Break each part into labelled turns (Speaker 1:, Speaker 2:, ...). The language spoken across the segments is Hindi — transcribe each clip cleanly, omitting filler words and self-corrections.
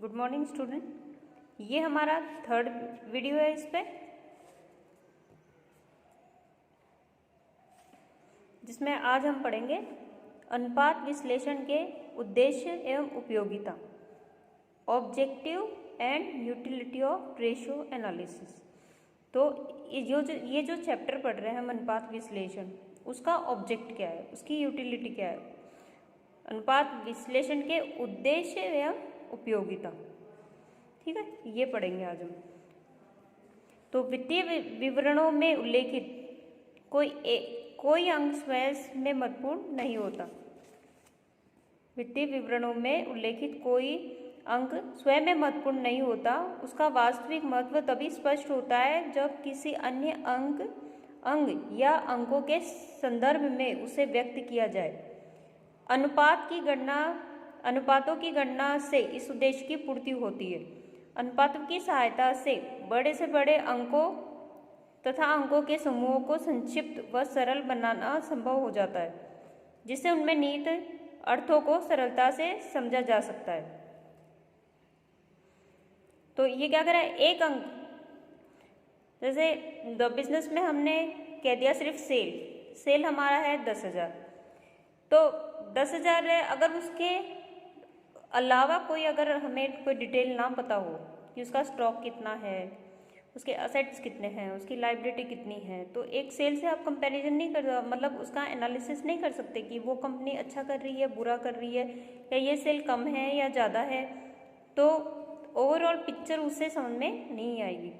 Speaker 1: Good morning student. ये हमारा थर्ड वीडियो है इस पे, जिसमें आज हम पढ़ेंगे अनुपात विश्लेषण के उद्देश्य एवं उपयोगिता, objective and utility of ratio analysis. तो ये जो चैप्टर पढ़ रहे हैं हम अनुपात विश्लेषण, उसका ऑब्जेक्ट क्या है, उसकी यूटिलिटी क्या है, अनुपात विश्लेषण के उद्देश्य एवं उपयोगिता, ठीक है, ये पढ़ेंगे आज हम। तो वित्तीय विवरणों में उल्लेखित कोई अंक स्वयं में महत्वपूर्ण नहीं होता। वित्तीय विवरणों में उल्लेखित कोई अंक स्वयं में महत्वपूर्ण नहीं होता। उसका वास्तविक महत्व तभी स्पष्ट होता है जब किसी अन्य अंग या अंकों के संदर्भ में उसे व्यक्त किया जाए। अनुपातों की गणना से इस उद्देश्य की पूर्ति होती है। अनुपातों की सहायता से बड़े से बड़े अंकों तथा अंकों के समूहों को संक्षिप्त व सरल बनाना संभव हो जाता है, जिससे उनमें निहित अर्थों को सरलता से समझा जा सकता है। तो ये क्या कर रहा है, एक अंक, जैसे बिजनेस में हमने कह दिया सिर्फ सेल हमारा है 10,000, तो 10,000 है। अगर उसके अलावा अगर हमें कोई डिटेल ना पता हो कि उसका स्टॉक कितना है, उसके असेट्स कितने हैं, उसकी लायबिलिटी कितनी है, तो एक सेल से आप कंपैरिजन नहीं कर, मतलब उसका एनालिसिस नहीं कर सकते कि वो कंपनी अच्छा कर रही है, बुरा कर रही है, या ये सेल कम है या ज़्यादा है। तो ओवरऑल पिक्चर उससे समझ में नहीं आएगी।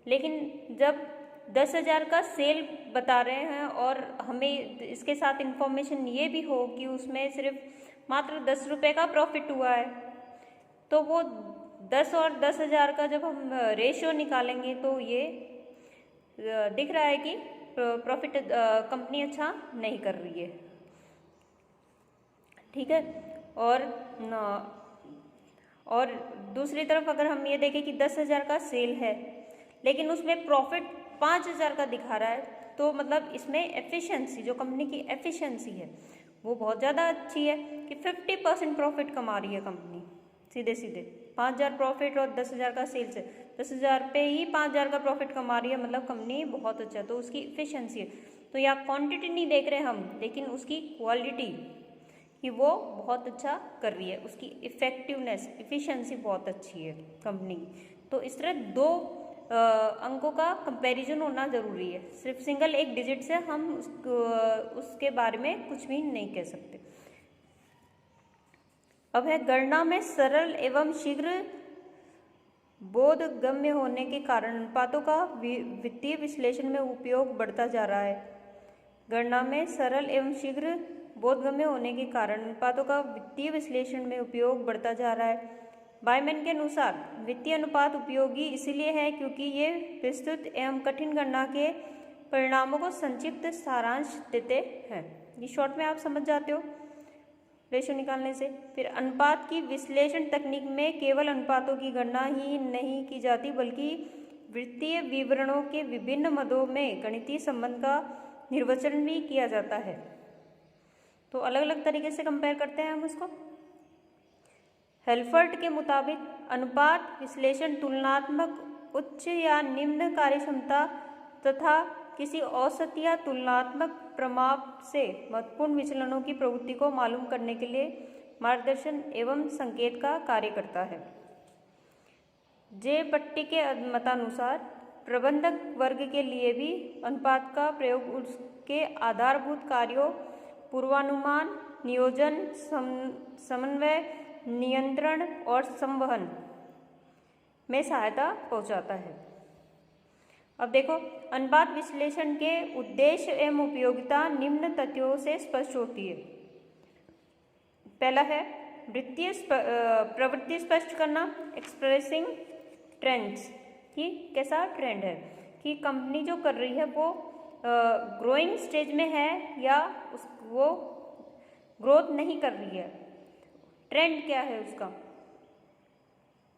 Speaker 1: लेकिन जब 10,000 का सेल बता रहे हैं और हमें इसके साथ इंफॉर्मेशन ये भी हो कि उसमें सिर्फ मात्र 10 रुपये का प्रॉफिट हुआ है, तो वो 10 और 10,000 का जब हम रेशियो निकालेंगे तो ये दिख रहा है कि प्रॉफिट कंपनी अच्छा नहीं कर रही है, ठीक है। और दूसरी तरफ अगर हम ये देखें कि 10,000 का सेल है लेकिन उसमें प्रॉफिट 5,000 का दिखा रहा है, तो मतलब इसमें एफिशिएंसी, जो कंपनी की एफिशिएंसी है वो बहुत ज़्यादा अच्छी है कि 50% प्रॉफिट कमा रही है कंपनी सीधे 5,000 प्रॉफिट और 10,000 का सेल्स है, 10,000 पे ही 5,000 का प्रॉफिट कमा रही है, मतलब कंपनी बहुत अच्छा है, तो उसकी इफिशिएंसी है। तो यहाँ क्वांटिटी नहीं देख रहे हम, लेकिन उसकी क्वालिटी कि वो बहुत अच्छा कर रही है, उसकी इफेक्टिवनेस, इफिशिएंसी बहुत अच्छी है कंपनी की। तो इस तरह दो अंकों का कंपैरिजन होना ज़रूरी है। सिर्फ सिंगल एक डिजिट से हम उसके बारे में कुछ भी नहीं कह सकते। अब है गणना में सरल एवं शीघ्र बोधगम्य होने के कारण अनुपातों का वित्तीय विश्लेषण में उपयोग बढ़ता जा रहा है। गणना में सरल एवं शीघ्र बोधगम्य होने के कारण अनुपातों का वित्तीय विश्लेषण में उपयोग बढ़ता जा रहा है। बायमैन के अनुसार वित्तीय अनुपात उपयोगी इसलिए है क्योंकि ये विस्तृत एवं कठिन गणना के परिणामों को संक्षिप्त सारांश देते हैं। ये शॉर्ट में आप समझ जाते हो रेशियो निकालने से। फिर अनुपात की विश्लेषण तकनीक में केवल अनुपातों की गणना ही नहीं की जाती, बल्कि वित्तीय विवरणों के विभिन्न मदों में गणितीय संबंध का निर्वचन भी किया जाता है। तो अलग अलग तरीके से कंपेयर करते हैं हम उसको। हेल्फर्ट के मुताबिक अनुपात विश्लेषण तुलनात्मक उच्च या निम्न कार्यक्षमता तथा किसी औसत या तुलनात्मक प्रमाप से महत्वपूर्ण विचलनों की प्रवृत्ति को मालूम करने के लिए मार्गदर्शन एवं संकेत का कार्य करता है। जे पट्टी के मतानुसार प्रबंधक वर्ग के लिए भी अनुपात का प्रयोग उसके आधारभूत कार्यों पूर्वानुमान, नियोजन, समन्वय, नियंत्रण और संवहन में सहायता पहुंचाता है। अब देखो, अनुपात विश्लेषण के उद्देश्य एवं उपयोगिता निम्न तथ्यों से स्पष्ट होती है। पहला है वित्तीय प्रवृत्ति स्पष्ट करना, एक्सप्रेसिंग ट्रेंड्स, कि कैसा ट्रेंड है, कि कंपनी जो कर रही है वो ग्रोइंग स्टेज में है या वो ग्रोथ नहीं कर रही है, ट्रेंड क्या है उसका।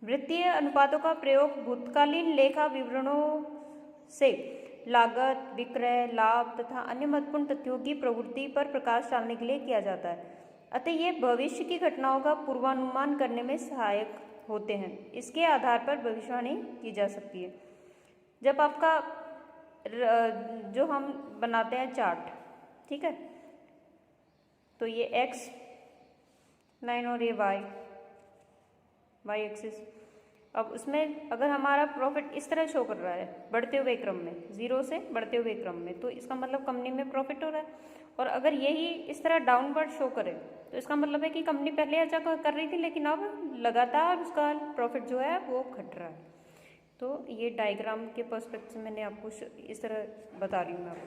Speaker 1: वित्तीय अनुपातों का प्रयोग भूतकालीन लेखा विवरणों से लागत, विक्रय, लाभ तथा अन्य महत्वपूर्ण तथ्यों की प्रवृत्ति पर प्रकाश डालने के लिए किया जाता है। अतः ये भविष्य की घटनाओं का पूर्वानुमान करने में सहायक होते हैं। इसके आधार पर भविष्यवाणी की जा सकती है। जब आपका जो हम बनाते हैं चार्ट, ठीक है, तो ये एक्स लाइन और ये वाई एक्सिस। अब उसमें अगर हमारा प्रॉफिट इस तरह शो कर रहा है बढ़ते हुए क्रम में, 0 से बढ़ते हुए क्रम में, तो इसका मतलब कंपनी में प्रॉफिट हो रहा है। और अगर यही इस तरह डाउनवर्ड शो करे तो इसका मतलब है कि कंपनी पहले अच्छा कर रही थी लेकिन अब लगातार उसका प्रॉफिट जो है वो घट रहा है। तो ये डायग्राम के पर्सपेक्टिव से मैंने आपको इस तरह बता रही हूँ मैं आपको।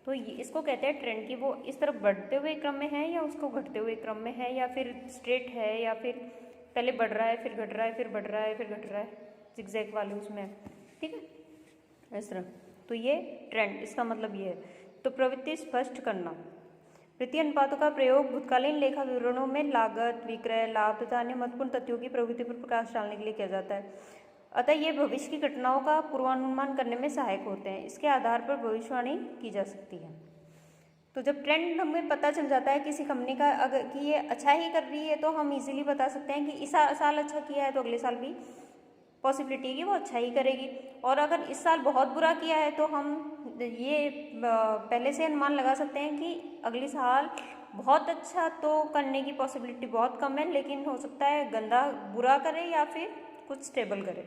Speaker 1: तो ये इसको कहते हैं ट्रेंड, की वो इस तरफ बढ़ते हुए क्रम में है या उसको घटते हुए क्रम में है, या फिर स्ट्रेट है, या फिर पहले बढ़ रहा है फिर घट रहा है फिर बढ़ रहा है फिर घट रहा है, जिगजैग वाले उसमें है, ठीक है, इस तरह। तो ये ट्रेंड, इसका मतलब ये है। तो प्रवृत्ति स्पष्ट करना। वित्तीय अनुपातों का प्रयोग भूतकालीन लेखा विवरणों में लागत, विक्रय, लाभ तथा अन्य महत्वपूर्ण तथ्यों की प्रवृत्ति पर प्रकाश डालने के लिए किया जाता है। अतः ये भविष्य की घटनाओं का पूर्वानुमान करने में सहायक होते हैं। इसके आधार पर भविष्यवाणी की जा सकती है। तो जब ट्रेंड हमें पता चल जाता है किसी कंपनी का, अगर कि ये अच्छा ही कर रही है, तो हम इजीली बता सकते हैं कि इस साल अच्छा किया है तो अगले साल भी पॉसिबिलिटी है कि वो अच्छा ही करेगी। और अगर इस साल बहुत बुरा किया है तो हम ये पहले से अनुमान लगा सकते हैं कि अगले साल बहुत अच्छा तो करने की पॉसिबिलिटी बहुत कम है, लेकिन हो सकता है गंदा बुरा करे या फिर कुछ स्टेबल करे।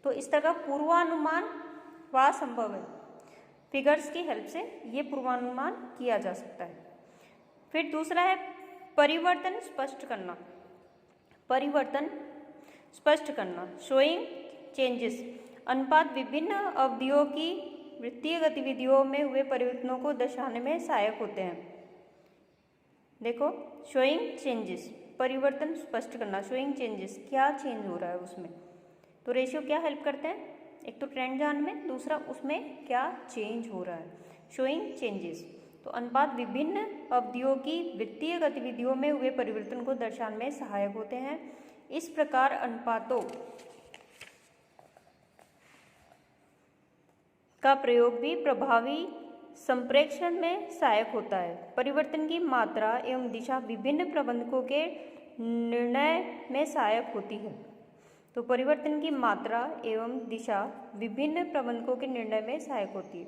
Speaker 1: तो इस तरह का पूर्वानुमान वह संभव है। फिगर्स की हेल्प से ये पूर्वानुमान किया जा सकता है। फिर दूसरा है परिवर्तन स्पष्ट करना। परिवर्तन स्पष्ट करना, शोइंग चेंजेस। अनुपात विभिन्न अवधियों की वित्तीय गतिविधियों में हुए परिवर्तनों को दर्शाने में सहायक होते हैं। देखो, शोइंग चेंजेस, परिवर्तन स्पष्ट करना, शोइंग चेंजेस, क्या चेंज हो रहा है उसमें। तो रेशियो क्या हेल्प करते हैं, एक तो ट्रेंड जानने में, दूसरा उसमें क्या चेंज हो रहा है, शोइंग चेंजेस। तो अनुपात विभिन्न अवधियों की वित्तीय गतिविधियों में हुए परिवर्तन को दर्शाने में सहायक होते हैं। इस प्रकार अनुपातों का प्रयोग भी प्रभावी संप्रेषण में सहायक होता है। परिवर्तन की मात्रा एवं दिशा विभिन्न प्रबंधकों के निर्णय में सहायक होती है। तो परिवर्तन की मात्रा एवं दिशा विभिन्न प्रबंधकों के निर्णय में सहायक होती है।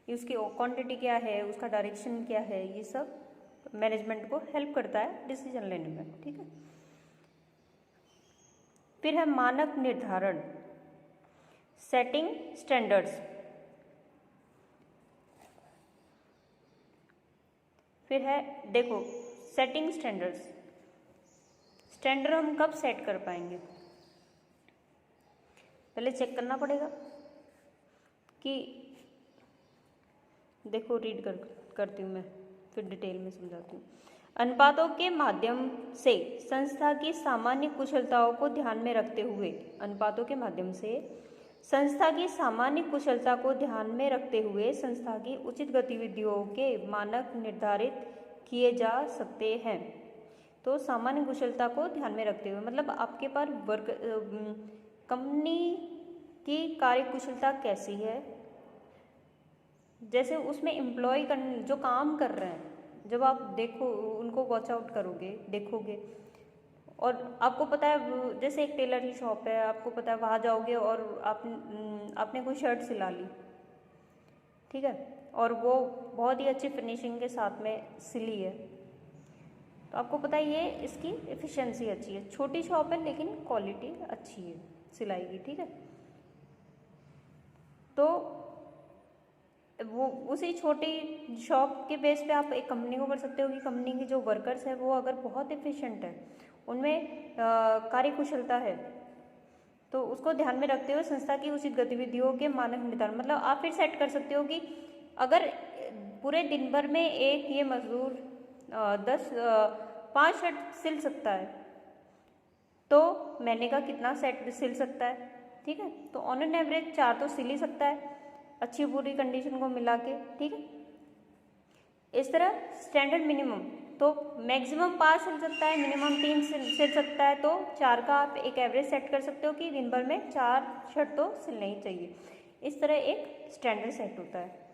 Speaker 1: उसकी क्वांटिटी क्या है, उसका डायरेक्शन क्या है, ये सब मैनेजमेंट को हेल्प करता है डिसीजन लेने में, ठीक है। फिर है मानक निर्धारण, सेटिंग स्टैंडर्ड्स। फिर है, देखो, सेटिंग स्टैंडर्ड्स। स्टैंडर्ड हम कब सेट कर पाएंगे, पहले चेक करना पड़ेगा कि, देखो रीड करती हूँ मैं, फिर डिटेल में समझाती हूँ। अनुपातों के माध्यम से संस्था की सामान्य कुशलताओं को ध्यान में रखते हुए, अनुपातों के माध्यम से संस्था की सामान्य कुशलता को ध्यान में रखते हुए संस्था की उचित गतिविधियों के मानक निर्धारित किए जा सकते हैं। तो सामान्य कुशलता को ध्यान में रखते हुए मतलब आपके पास कंपनी की कार्य कुशलता कैसी है, जैसे उसमें एम्प्लॉय जो काम कर रहे हैं, जब आप देखो उनको वॉच आउट करोगे, देखोगे, और आपको पता है जैसे एक टेलर की शॉप है, आपको पता है वहाँ जाओगे और आपने कोई शर्ट सिला ली, ठीक है, और वो बहुत ही अच्छी फिनिशिंग के साथ में सिली है, तो आपको पता है ये इसकी एफिशिएंसी अच्छी है। छोटी शॉप है लेकिन क्वालिटी अच्छी है सिलाई की, ठीक है। तो वो उसी छोटी शॉप के बेस पे आप एक कंपनी को कर सकते हो कि कंपनी के जो वर्कर्स हैं वो अगर बहुत एफिशिएंट है, उनमें कार्य कुशलता है, तो उसको ध्यान में रखते हुए संस्था की उचित गतिविधियों के मानक निर्धारण, मतलब आप फिर सेट कर सकते हो कि अगर पूरे दिन भर में एक ये मजदूर 5 शर्ट सिल सकता है तो महीने का कितना सेट सिल सकता है, ठीक है। तो ऑन एन एवरेज 4 तो सिल ही सकता है अच्छी बुरी कंडीशन को मिला के, ठीक है। इस तरह स्टैंडर्ड मिनिमम तो मैक्सिमम 5 सिल सकता है, मिनिमम 3 सिल सकता है, तो 4 का आप एक एवरेज सेट कर सकते हो कि दिन भर में 4 शर्ट तो सिलना ही चाहिए। इस तरह एक स्टैंडर्ड सेट होता है।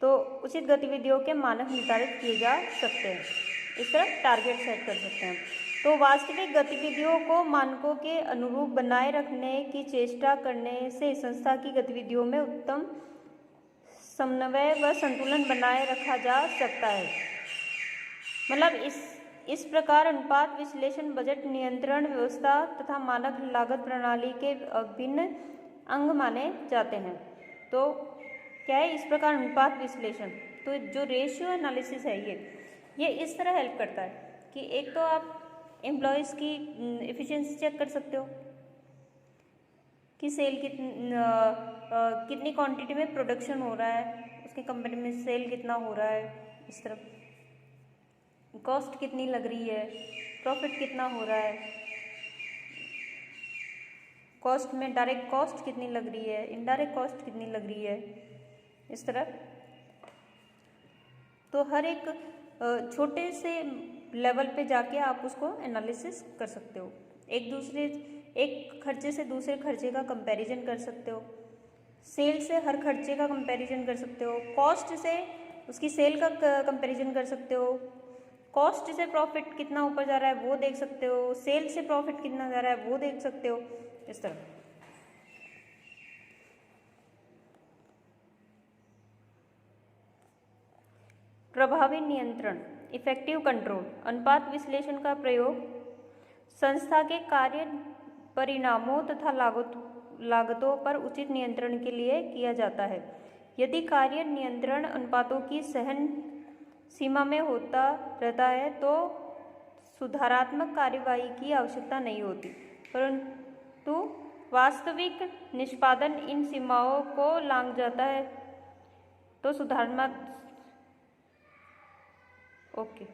Speaker 1: तो उचित गतिविधियों के मानक निर्धारित किए जा सकते हैं। इस तरह टारगेट सेट कर सकते हैं। तो वास्तविक गतिविधियों को मानकों के अनुरूप बनाए रखने की चेष्टा करने से संस्था की गतिविधियों में उत्तम समन्वय व संतुलन बनाए रखा जा सकता है। मतलब इस प्रकार अनुपात विश्लेषण बजट नियंत्रण व्यवस्था तथा मानक लागत प्रणाली के अभिन्न अंग माने जाते हैं। तो क्या है इस प्रकार अनुपात विश्लेषण, तो जो रेशियो एनालिसिस है ये इस तरह हेल्प करता है कि एक तो आप एम्प्लॉयज़ की एफिशिएंसी चेक कर सकते हो कि सेल कितनी क्वांटिटी में प्रोडक्शन हो रहा है, उसके कंपनी में सेल कितना हो रहा है, इस तरह कॉस्ट कितनी लग रही है, प्रॉफिट कितना हो रहा है, कॉस्ट में डायरेक्ट कॉस्ट कितनी लग रही है, इनडायरेक्ट कॉस्ट कितनी लग रही है, इस तरह। तो हर एक छोटे से लेवल पे जाके आप उसको एनालिसिस कर सकते हो। एक खर्चे से दूसरे खर्चे का कंपैरिजन कर सकते हो, सेल से हर खर्चे का कंपैरिजन कर सकते हो, कॉस्ट से उसकी सेल का कंपैरिजन कर सकते हो, कॉस्ट से प्रॉफिट कितना ऊपर जा रहा है वो देख सकते हो, सेल से प्रॉफिट कितना जा रहा है वो देख सकते हो, इस तरह। प्रभावी नियंत्रण, इफेक्टिव कंट्रोल। अनुपात विश्लेषण का प्रयोग संस्था के कार्य परिणामों तथा लागतों पर उचित नियंत्रण के लिए किया जाता है। यदि कार्य नियंत्रण अनुपातों की सहन सीमा में होता रहता है तो सुधारात्मक कार्यवाही की आवश्यकता नहीं होती, परंतु वास्तविक निष्पादन इन सीमाओं को लांघ जाता है तो सुधारात्मक ओके।